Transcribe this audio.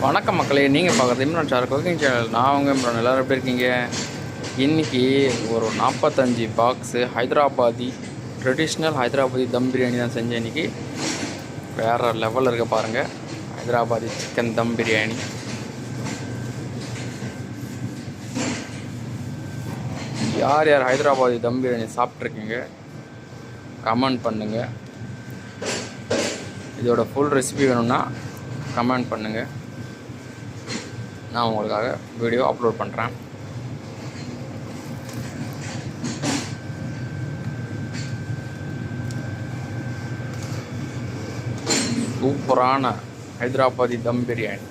வணக்கம் மக்களே, நீங்கள் பார்க்குறது இம்ரான் சார் குக்கிங் சேனல். நான் உங்கள் இம்ரான். எல்லோரும் எப்படி இருக்கீங்க? இன்றைக்கி ஒரு 45 பாக்ஸு ஹைதராபாதி ட்ரெடிஷ்னல் ஹைதராபாதி தம் பிரியாணி தான் செஞ்சேன். இன்றைக்கி வேறு லெவலில் இருக்க பாருங்கள். ஹைதராபாதி சிக்கன் தம் பிரியாணி. யார் யார் ஹைதராபாதி தம் பிரியாணி சாப்பிட்ருக்கீங்க கமெண்ட் பண்ணுங்கள். இதோட ஃபுல் ரெசிபி வேணும்னா கமெண்ட் பண்ணுங்கள். நான் உங்களுக்காக வீடியோ அப்லோட் பண்ணுறேன். சூப்பரான ஹைதராபாதி தம் பிரியாணி.